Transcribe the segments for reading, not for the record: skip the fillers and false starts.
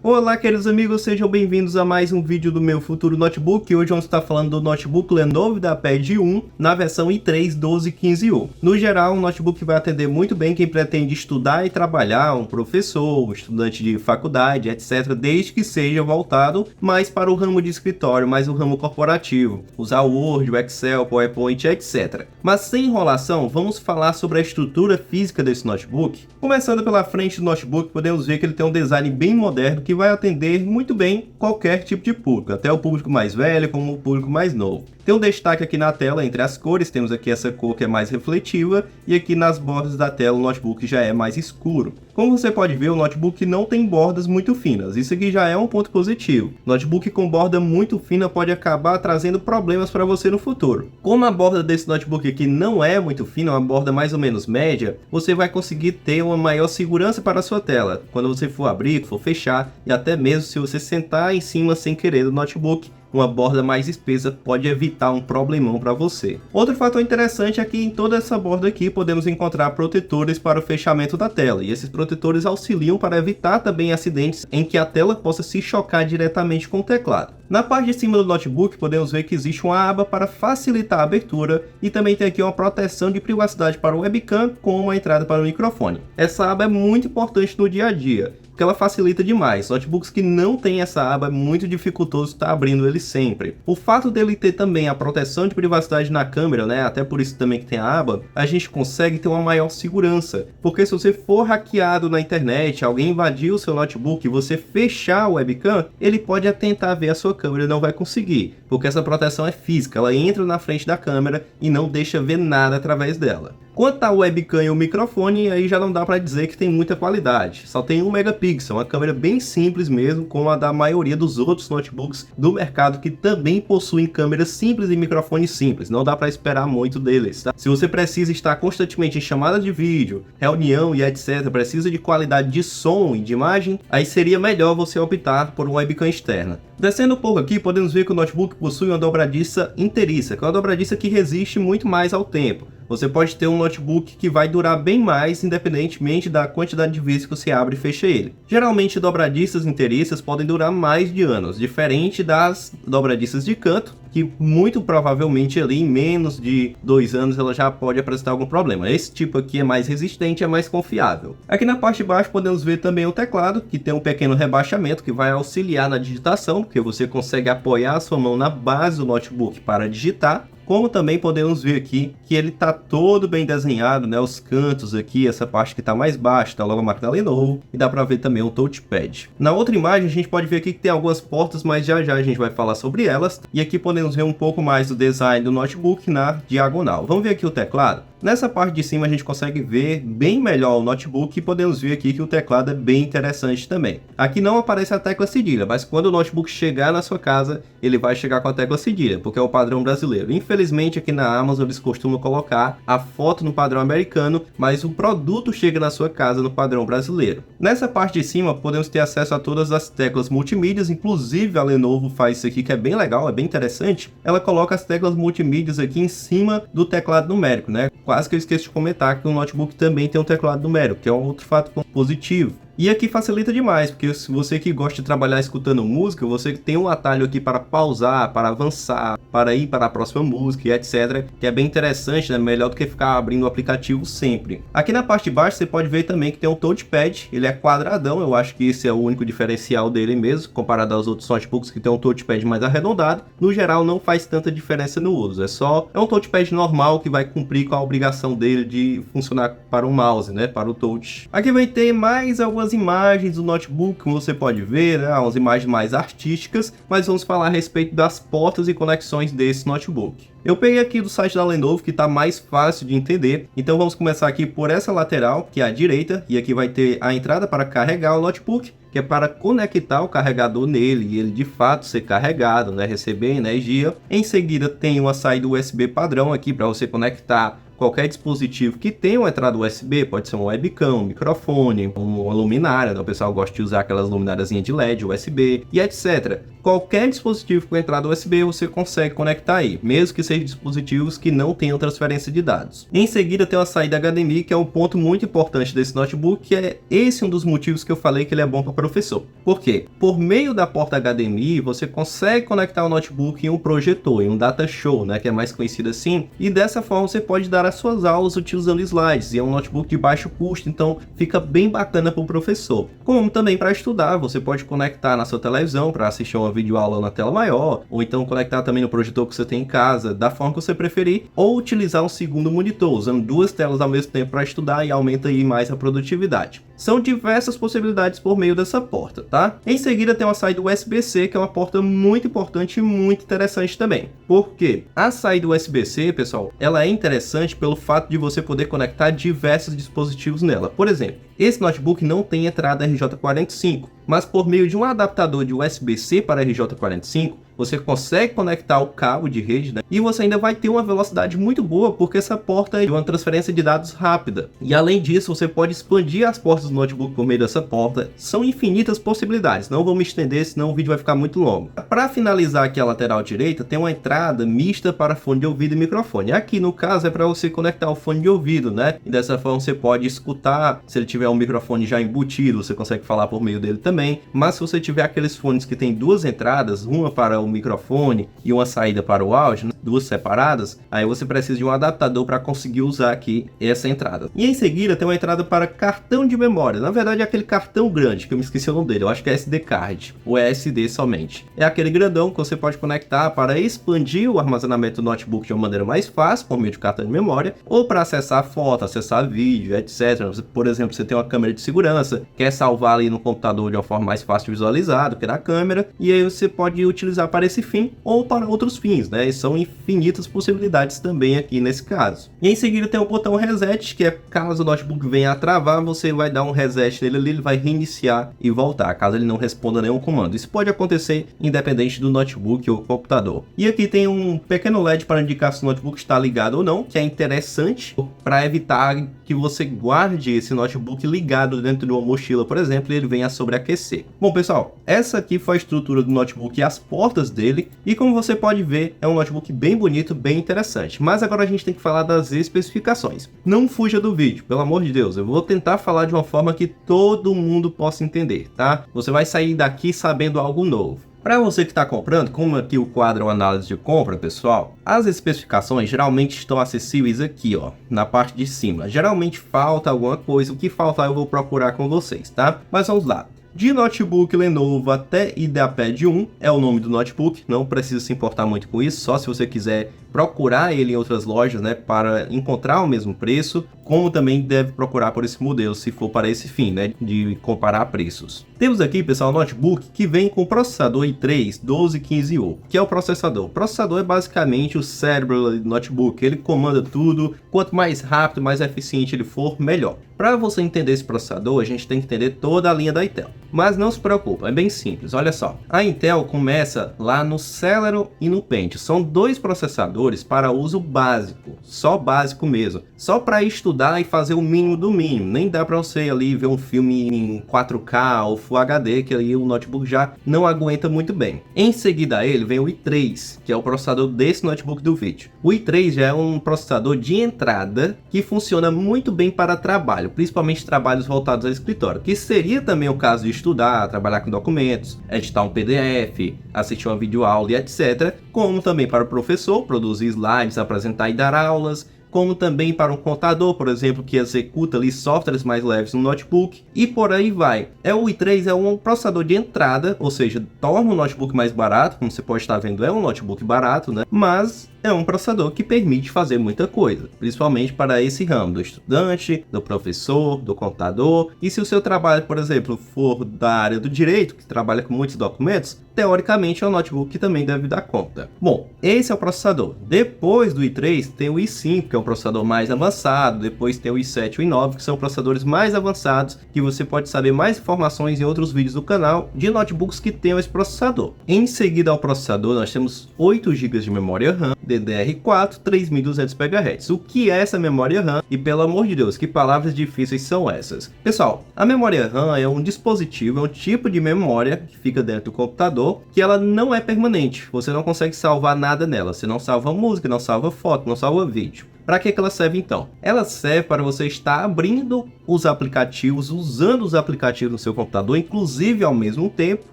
Olá, queridos amigos, sejam bem-vindos a mais um vídeo do meu futuro notebook. Hoje vamos estar falando do notebook Lenovo da Pad 1 na versão i3 1215U. No geral, o notebook vai atender muito bem quem pretende estudar e trabalhar, um professor, um estudante de faculdade, etc., desde que seja voltado mais para o ramo de escritório, mais o ramo corporativo, usar o Word, o Excel, PowerPoint, etc. Mas sem enrolação, vamos falar sobre a estrutura física desse notebook. Começando pela frente do notebook, podemos ver que ele tem um design bem moderno que vai atender muito bem qualquer tipo de público, até o público mais velho como o público mais novo. Tem um destaque aqui na tela entre as cores, temos aqui essa cor que é mais refletiva e aqui nas bordas da tela o notebook já é mais escuro. Como você pode ver, o notebook não tem bordas muito finas, isso aqui já é um ponto positivo. Notebook com borda muito fina pode acabar trazendo problemas para você no futuro. Como a borda desse notebook aqui não é muito fina, uma borda mais ou menos média, você vai conseguir ter uma maior segurança para a sua tela, quando você for abrir, for fechar e até mesmo se você sentar em cima sem querer do notebook. Uma borda mais espessa pode evitar um problemão para você. Outro fator interessante é que em toda essa borda aqui podemos encontrar protetores para o fechamento da tela, e esses protetores auxiliam para evitar também acidentes em que a tela possa se chocar diretamente com o teclado. Na parte de cima do notebook podemos ver que existe uma aba para facilitar a abertura e também tem aqui uma proteção de privacidade para o webcam com uma entrada para o microfone. Essa aba é muito importante no dia a dia, porque ela facilita demais. Notebooks que não tem essa aba é muito dificultoso estar abrindo ele sempre. O fato dele ter também a proteção de privacidade na câmera, né, até por isso também que tem a aba, a gente consegue ter uma maior segurança, porque se você for hackeado na internet, alguém invadir o seu notebook e você fechar o webcam, ele pode tentar ver a sua câmera e não vai conseguir, porque essa proteção é física, ela entra na frente da câmera e não deixa ver nada através dela. Quanto ao webcam e o microfone, aí já não dá para dizer que tem muita qualidade. Só tem 1 megapixel, uma câmera bem simples mesmo, como a da maioria dos outros notebooks do mercado que também possuem câmeras simples e microfones simples. Não dá para esperar muito deles, tá? Se você precisa estar constantemente em chamada de vídeo, reunião e etc, precisa de qualidade de som e de imagem, aí seria melhor você optar por uma webcam externa. Descendo um pouco aqui, podemos ver que o notebook possui uma dobradiça inteiriça, que é uma dobradiça que resiste muito mais ao tempo. Você pode ter um notebook que vai durar bem mais, independentemente da quantidade de vezes que você abre e fecha ele. Geralmente, dobradiças inteiriças podem durar mais de anos, diferente das dobradiças de canto, que muito provavelmente ali em menos de 2 anos ela já pode apresentar algum problema. Esse tipo aqui é mais resistente, é mais confiável. Aqui na parte de baixo podemos ver também o teclado, que tem um pequeno rebaixamento que vai auxiliar na digitação, porque você consegue apoiar a sua mão na base do notebook para digitar. Como também podemos ver aqui que ele está todo bem desenhado, né? Os cantos aqui, essa parte que está mais baixa, está logo a marca da Lenovo, e dá para ver também o touchpad. Na outra imagem a gente pode ver aqui que tem algumas portas, mas já a gente vai falar sobre elas. E aqui podemos ver um pouco mais do design do notebook na diagonal. Vamos ver aqui o teclado? Nessa parte de cima a gente consegue ver bem melhor o notebook e podemos ver aqui que o teclado é bem interessante também. Aqui não aparece a tecla cedilha, mas quando o notebook chegar na sua casa, ele vai chegar com a tecla cedilha, porque é o padrão brasileiro. Infelizmente aqui na Amazon eles costumam colocar a foto no padrão americano, mas o produto chega na sua casa no padrão brasileiro. Nessa parte de cima podemos ter acesso a todas as teclas multimídias, inclusive a Lenovo faz isso aqui que é bem legal, é bem interessante. Ela coloca as teclas multimídias aqui em cima do teclado numérico, né? Quase que eu esqueço de comentar que o notebook também tem um teclado numérico, que é um outro fato positivo. E aqui facilita demais, porque se você que gosta de trabalhar escutando música, você tem um atalho aqui para pausar, para avançar, para ir para a próxima música e etc, que é bem interessante, né? Melhor do que ficar abrindo o aplicativo sempre. Aqui na parte de baixo você pode ver também que tem um touchpad, ele é quadradão, eu acho que esse é o único diferencial dele mesmo, comparado aos outros notebooks que tem um touchpad mais arredondado. No geral não faz tanta diferença no uso, é um touchpad normal que vai cumprir com a obrigação dele de funcionar para o mouse, né? Para o touch. Aqui vai ter mais algumas imagens do notebook, como você pode ver, né? Umas imagens mais artísticas, mas vamos falar a respeito das portas e conexões desse notebook. Eu peguei aqui do site da Lenovo, que está mais fácil de entender, então vamos começar aqui por essa lateral, que é a direita, e aqui vai ter a entrada para carregar o notebook, que é para conectar o carregador nele e ele de fato ser carregado, né? Receber energia. Em seguida tem uma saída USB padrão aqui para você conectar qualquer dispositivo que tenha uma entrada USB, pode ser um webcam, um microfone, uma luminária, né? O pessoal gosta de usar aquelas lumináriazinhas de LED, USB e etc. Qualquer dispositivo com entrada USB você consegue conectar aí, mesmo que sejam dispositivos que não tenham transferência de dados. Em seguida tem uma saída HDMI, que é um ponto muito importante desse notebook, que é esse um dos motivos que eu falei que ele é bom para professor. Por quê? Por meio da porta HDMI você consegue conectar o notebook em um projetor, em um data show, né, que é mais conhecido assim, e dessa forma você pode dar as suas aulas utilizando slides, e é um notebook de baixo custo, então fica bem bacana para o professor. Como também para estudar, você pode conectar na sua televisão para assistir uma videoaula na tela maior, ou então conectar também no projetor que você tem em casa, da forma que você preferir, ou utilizar um segundo monitor, usando duas telas ao mesmo tempo para estudar, e aumenta aí mais a produtividade. São diversas possibilidades por meio dessa porta, tá? Em seguida tem uma saída USB-C, que é uma porta muito importante e muito interessante também. Por quê? A saída USB-C, pessoal, ela é interessante pelo fato de você poder conectar diversos dispositivos nela. Por exemplo, esse notebook não tem entrada RJ45, mas por meio de um adaptador de USB-C para RJ45, você consegue conectar o cabo de rede, né? E você ainda vai ter uma velocidade muito boa, porque essa porta é uma transferência de dados rápida. E além disso, você pode expandir as portas do notebook por meio dessa porta. São infinitas possibilidades, não vou me estender, senão o vídeo vai ficar muito longo. Para finalizar aqui a lateral direita, tem uma entrada mista para fone de ouvido e microfone. Aqui no caso é para você conectar o fone de ouvido, né? E dessa forma você pode escutar, se ele tiver um microfone já embutido, você consegue falar por meio dele também. Mas se você tiver aqueles fones que tem duas entradas, uma para o microfone e uma saída para o áudio, né, duas separadas, aí você precisa de um adaptador para conseguir usar aqui essa entrada. E em seguida tem uma entrada para cartão de memória. Na verdade é aquele cartão grande, que eu me esqueci o nome dele, eu acho que é SD card, ou é SD somente. É aquele grandão que você pode conectar para expandir o armazenamento do notebook de uma maneira mais fácil, por meio de cartão de memória, ou para acessar foto, acessar vídeo, etc. Por exemplo, você tem uma câmera de segurança, quer salvar ali no computador de uma forma mais fácil de visualizar do que na câmera, e aí você pode utilizar para esse fim ou para outros fins, né? E são infinitas possibilidades também aqui nesse caso. E em seguida tem o botão reset, que é caso o notebook venha a travar, você vai dar um reset nele ali, ele vai reiniciar e voltar, caso ele não responda nenhum comando. Isso pode acontecer independente do notebook ou computador. E aqui tem um pequeno LED para indicar se o notebook está ligado ou não, que é interessante para evitar que você guarde esse notebook ligado dentro de uma mochila, por exemplo, e ele venha a sobreaquecer. Bom, pessoal, essa aqui foi a estrutura do notebook e as portas dele, e como você pode ver, é um notebook bem bonito, bem interessante. Mas agora a gente tem que falar das especificações. Não fuja do vídeo, pelo amor de Deus, eu vou tentar falar de uma forma que todo mundo possa entender, tá? Você vai sair daqui sabendo algo novo. Para você que está comprando, como aqui o quadro é uma análise de compra, pessoal, as especificações geralmente estão acessíveis aqui, ó, na parte de cima. Geralmente falta alguma coisa, o que faltar eu vou procurar com vocês, tá? Mas vamos lá. De notebook Lenovo até IdeaPad 1 é o nome do notebook, não precisa se importar muito com isso, só se você quiser procurar ele em outras lojas, né, para encontrar o mesmo preço, como também deve procurar por esse modelo, se for para esse fim, né, de comparar preços. Temos aqui, pessoal, um notebook que vem com o processador i3 1215U, que é o processador. O processador é basicamente o cérebro do notebook, ele comanda tudo, quanto mais rápido, mais eficiente ele for, melhor. Para você entender esse processador, a gente tem que entender toda a linha da Intel. Mas não se preocupe, é bem simples, olha só. A Intel começa lá no Celeron e no Pentium. São dois processadores para uso básico, só básico mesmo. Só para estudar e fazer o mínimo do mínimo. Nem dá para você ali ver um filme em 4K ou Full HD, que aí o notebook já não aguenta muito bem. Em seguida a ele vem o i3, que é o processador desse notebook do vídeo. O i3 já é um processador de entrada que funciona muito bem para trabalho, principalmente trabalhos voltados ao escritório, que seria também o caso de estudar, trabalhar com documentos, editar um PDF, assistir uma videoaula e etc. Como também para o professor, produzir slides, apresentar e dar aulas, como também para um contador, por exemplo, que executa ali softwares mais leves no notebook, e por aí vai. O i3 é um processador de entrada, ou seja, torna o notebook mais barato, como você pode estar vendo, é um notebook barato, né? Mas é um processador que permite fazer muita coisa, principalmente para esse ramo do estudante, do professor, do contador. E se o seu trabalho, por exemplo, for da área do direito, que trabalha com muitos documentos, teoricamente é um notebook que também deve dar conta. Bom, esse é o processador. Depois do i3 tem o i5, que é um processador mais avançado, depois tem o i7 e o i9, que são processadores mais avançados, que você pode saber mais informações em outros vídeos do canal de notebooks que tenham esse processador. Em seguida ao processador, nós temos 8 GB de memória RAM, DDR4, 3200 MHz. O que é essa memória RAM? E pelo amor de Deus, que palavras difíceis são essas? Pessoal, a memória RAM é um dispositivo, é um tipo de memória que fica dentro do computador, que ela não é permanente. Você não consegue salvar nada nela. Você não salva música, não salva foto, não salva vídeo. Para que ela serve então? Ela serve para você estar abrindo os aplicativos, usando os aplicativos no seu computador, inclusive ao mesmo tempo,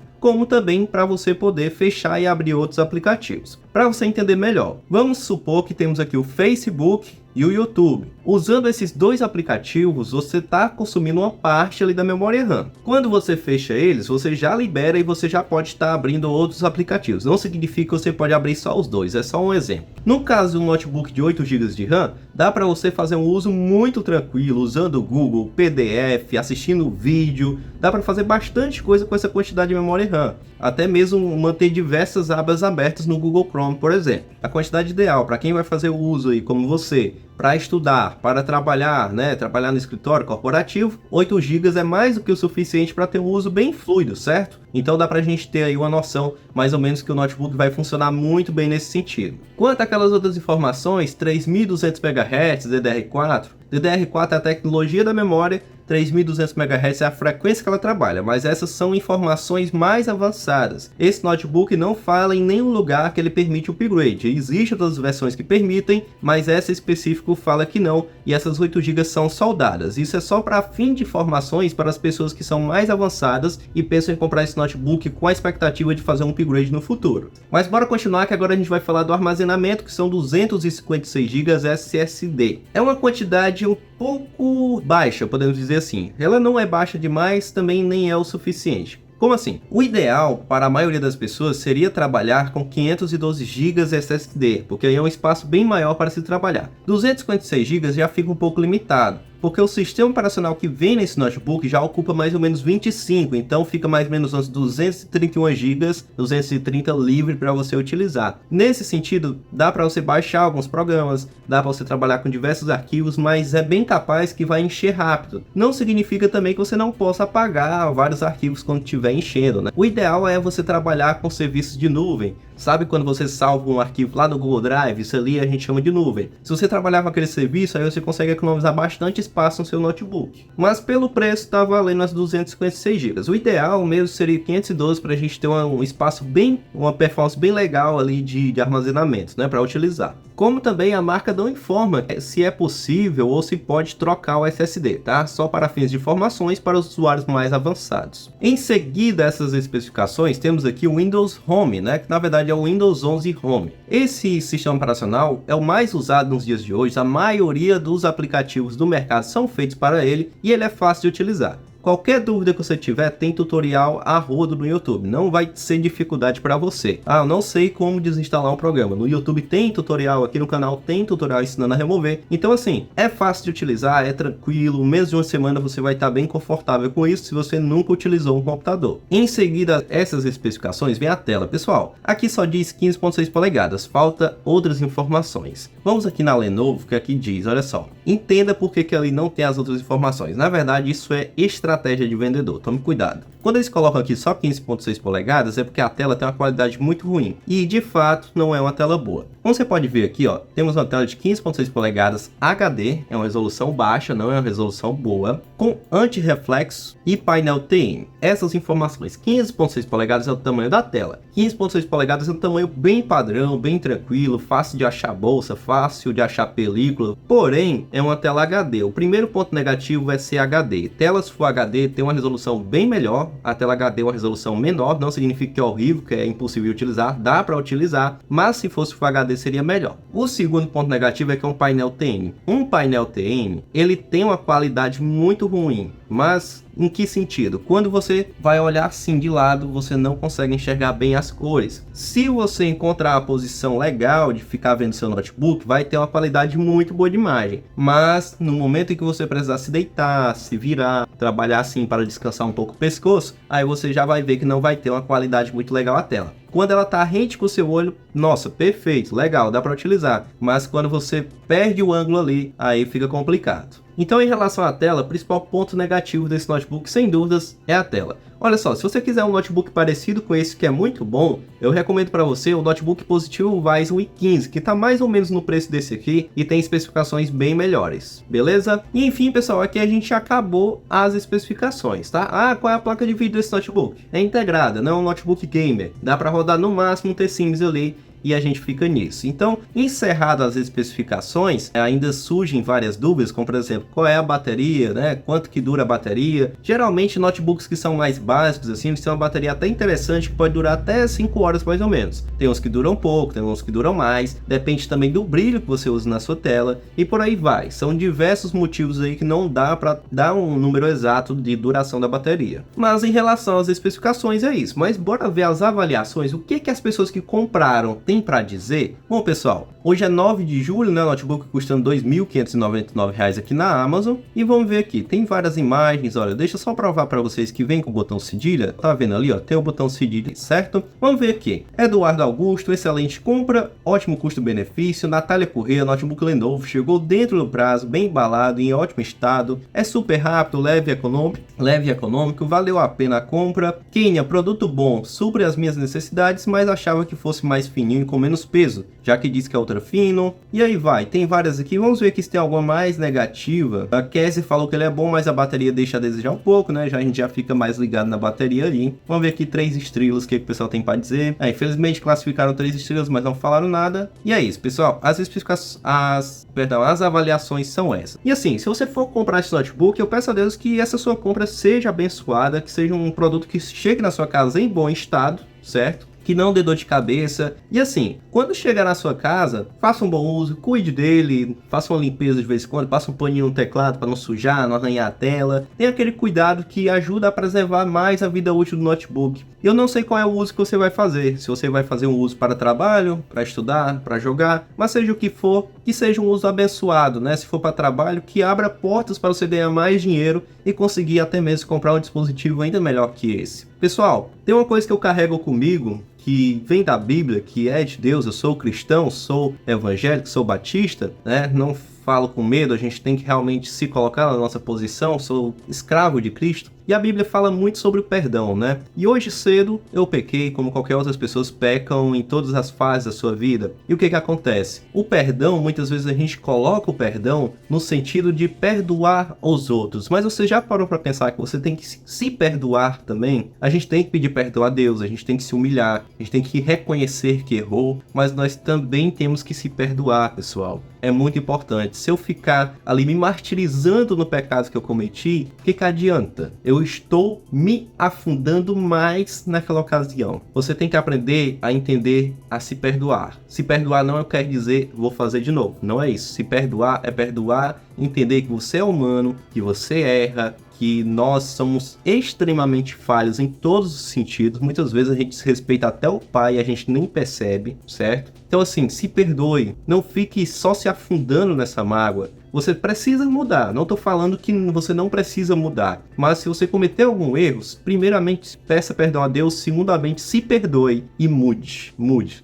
como também para você poder fechar e abrir outros aplicativos. Para você entender melhor, vamos supor que temos aqui o Facebook e o YouTube. Usando esses dois aplicativos, você está consumindo uma parte ali da memória RAM. Quando você fecha eles, você já libera e você já pode estar abrindo outros aplicativos. Não significa que você pode abrir só os dois, é só um exemplo. No caso de um notebook de 8 GB de RAM, dá para você fazer um uso muito tranquilo, usando o Google, PDF, assistindo vídeo. Dá para fazer bastante coisa com essa quantidade de memória RAM. Até mesmo manter diversas abas abertas no Google Chrome, por exemplo. A quantidade ideal para quem vai fazer o uso aí, como você, para estudar, para trabalhar, trabalhar no escritório corporativo, 8 GB é mais do que o suficiente para ter um uso bem fluido, certo? Então dá para a gente ter aí uma noção, mais ou menos, que o notebook vai funcionar muito bem nesse sentido. Quanto àquelas outras informações, 3200 MHz, DDR4, DDR4 é a tecnologia da memória, 3200 MHz é a frequência que ela trabalha, mas essas são informações mais avançadas. Esse notebook não fala em nenhum lugar que ele permite o upgrade. Existem outras versões que permitem, mas essa específico fala que não, e essas 8 GB são soldadas. Isso é só para fim de informações para as pessoas que são mais avançadas e pensam em comprar esse notebook com a expectativa de fazer um upgrade no futuro. Mas bora continuar, que agora a gente vai falar do armazenamento, que são 256 GB SSD. É uma quantidade um pouco baixa, podemos dizer assim. Ela não é baixa demais, também nem é o suficiente. Como assim? O ideal para a maioria das pessoas seria trabalhar com 512 GB SSD, porque aí é um espaço bem maior para se trabalhar. 256 GB já fica um pouco limitado, porque o sistema operacional que vem nesse notebook já ocupa mais ou menos 25, então fica mais ou menos uns 231 GB, 230 livre para você utilizar. Nesse sentido, dá para você baixar alguns programas, dá para você trabalhar com diversos arquivos, mas é bem capaz que vai encher rápido. Não significa também que você não possa apagar vários arquivos quando estiver enchendo, né? O ideal é você trabalhar com serviços de nuvem. Sabe quando você salva um arquivo lá no Google Drive? Isso ali a gente chama de nuvem. Se você trabalhar com aquele serviço, aí você consegue economizar bastante espaço no seu notebook. Mas pelo preço está valendo as 256 GB. O ideal mesmo seria 512 para a gente ter um espaço bem, uma performance bem legal ali de armazenamento, né, para utilizar. Como também a marca não informa se é possível ou se pode trocar o SSD, tá? Só para fins de informações para os usuários mais avançados. Em seguida a essas especificações, temos aqui o Windows Home, né, que na verdade é o Windows 11 Home. Esse sistema operacional é o mais usado nos dias de hoje. A maioria dos aplicativos do mercado são feitos para ele e ele é fácil de utilizar. Qualquer dúvida que você tiver, tem tutorial a rodo no YouTube. Não vai ser dificuldade para você. Ah, eu não sei como desinstalar um programa. No YouTube tem tutorial, aqui no canal tem tutorial ensinando a remover. Então assim, é fácil de utilizar, é tranquilo. Menos de uma semana você vai estar bem confortável com isso se você nunca utilizou um computador. Em seguida, essas especificações, vem a tela. Pessoal, aqui só diz 15.6 polegadas. Falta outras informações. Vamos aqui na Lenovo, que aqui diz, olha só. Entenda por que ali não tem as outras informações. Na verdade, isso é estratégia de vendedor, tome cuidado. Quando eles colocam aqui só 15.6 polegadas é porque a tela tem uma qualidade muito ruim e de fato não é uma tela boa. Como você pode ver aqui, ó, temos uma tela de 15.6 polegadas HD, é uma resolução baixa, não é uma resolução boa, com anti-reflexo e painel TN. Essas informações, 15.6 polegadas é o tamanho da tela, 15.6 polegadas é um tamanho bem padrão, bem tranquilo, fácil de achar bolsa, fácil de achar película, porém é uma tela HD. O primeiro ponto negativo é ser HD. Telas Full HD tem uma resolução bem melhor, a tela HD é uma resolução menor, não significa que é horrível, que é impossível de utilizar, dá para utilizar, mas se fosse Full HD seria melhor. O segundo ponto negativo é que é um painel TN. Um painel TN, ele tem uma qualidade muito ruim, mas em que sentido? Quando você vai olhar assim de lado, você não consegue enxergar bem as cores. Se você encontrar a posição legal de ficar vendo seu notebook, vai ter uma qualidade muito boa de imagem. Mas no momento em que você precisar se deitar, se virar, trabalhar assim para descansar um pouco o pescoço, aí você já vai ver que não vai ter uma qualidade muito legal a tela. Quando ela tá rente com o seu olho, nossa, perfeito, legal, dá para utilizar. Mas quando você perde o ângulo ali, aí fica complicado. Então, em relação à tela, o principal ponto negativo desse notebook, sem dúvidas, é a tela. Olha só, se você quiser um notebook parecido com esse, que é muito bom, eu recomendo para você o notebook Positivo Ryzen i15, que está mais ou menos no preço desse aqui e tem especificações bem melhores, beleza? E enfim, pessoal, aqui a gente acabou as especificações, tá? Ah, qual é a placa de vídeo desse notebook? É integrada, não é um notebook gamer. Dá para rodar no máximo um T-Sims ali, e a gente fica nisso. Então, encerradas as especificações, ainda surgem várias dúvidas, como por exemplo, qual é a bateria, né? Quanto que dura a bateria? Geralmente, notebooks que são mais básicos, assim, eles têm uma bateria até interessante, que pode durar até 5 horas mais ou menos. Tem uns que duram pouco, tem uns que duram mais, depende também do brilho que você usa na sua tela, e por aí vai. São diversos motivos aí que não dá para dar um número exato de duração da bateria. Mas em relação às especificações é isso. Mas bora ver as avaliações, o que as pessoas que compraram têm para dizer? Bom, pessoal, hoje é 9 de julho, né? O notebook custando R$ 2.599 aqui na Amazon. E vamos ver aqui, tem várias imagens. Olha, deixa eu só provar para vocês que vem com o botão cedilha. Tá vendo ali, ó? Tem o botão cedilha, certo? Vamos ver aqui. Eduardo Augusto, excelente compra, ótimo custo-benefício. Natália Corrêa, notebook Lenovo, chegou dentro do prazo, bem embalado, em ótimo estado. É super rápido, leve e econômico, valeu a pena a compra. Kenia, produto bom, supre as minhas necessidades, mas achava que fosse mais fininho e com menos peso, já que diz que é ultra fino. E aí vai, tem várias aqui, vamos ver aqui se tem alguma mais negativa. A Cassie falou que ele é bom, mas a bateria deixa a desejar um pouco, né? A gente já fica mais ligado na bateria ali. Vamos ver aqui 3 estrelas, o que o pessoal tem para dizer. Infelizmente classificaram 3 estrelas, mas não falaram nada. E é isso, pessoal, as avaliações são essas. E assim, se você for comprar esse notebook, eu peço a Deus que essa sua compra seja abençoada, que seja um produto que chegue na sua casa em bom estado, certo? Que não dê dor de cabeça. E assim, quando chegar na sua casa, faça um bom uso, cuide dele, faça uma limpeza de vez em quando, passa um paninho no teclado para não sujar, não arranhar a tela. Tem aquele cuidado que ajuda a preservar mais a vida útil do notebook. Eu não sei qual é o uso que você vai fazer, se você vai fazer um uso para trabalho, para estudar, para jogar, mas seja o que for, que seja um uso abençoado, né? Se for para trabalho, que abra portas para você ganhar mais dinheiro e conseguir até mesmo comprar um dispositivo ainda melhor que esse. Pessoal, tem uma coisa que eu carrego comigo, que vem da Bíblia, que é de Deus. Eu sou cristão, sou evangélico, sou batista, né? Não falo com medo, a gente tem que realmente se colocar na nossa posição, sou escravo de Cristo. E a Bíblia fala muito sobre o perdão, né? E hoje cedo eu pequei, como qualquer outras pessoas pecam em todas as fases da sua vida. E o que acontece? O perdão, muitas vezes a gente coloca o perdão no sentido de perdoar os outros. Mas você já parou para pensar que você tem que se perdoar também? A gente tem que pedir perdão a Deus, a gente tem que se humilhar, a gente tem que reconhecer que errou, mas nós também temos que se perdoar, pessoal. É muito importante. Se eu ficar ali me martirizando no pecado que eu cometi, o que adianta? Eu estou me afundando mais naquela ocasião. Você tem que aprender a entender, a se perdoar. Se perdoar não quer dizer vou fazer de novo. Não é isso. Se perdoar é perdoar, entender que você é humano, que você erra, que nós somos extremamente falhos em todos os sentidos. Muitas vezes a gente desrespeita até o pai e a gente nem percebe, certo? Então assim, se perdoe, não fique só se afundando nessa mágoa. Você precisa mudar, não estou falando que você não precisa mudar, mas se você cometer algum erro, primeiramente peça perdão a Deus, segundamente se perdoe e mude,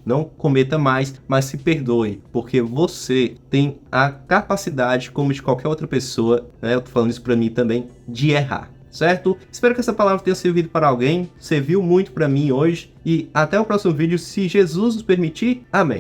não cometa mais, mas se perdoe, porque você tem a capacidade, como de qualquer outra pessoa, né, eu estou falando isso para mim também, de errar. Certo? Espero que essa palavra tenha servido para alguém, serviu muito para mim hoje e até o próximo vídeo, se Jesus nos permitir. Amém.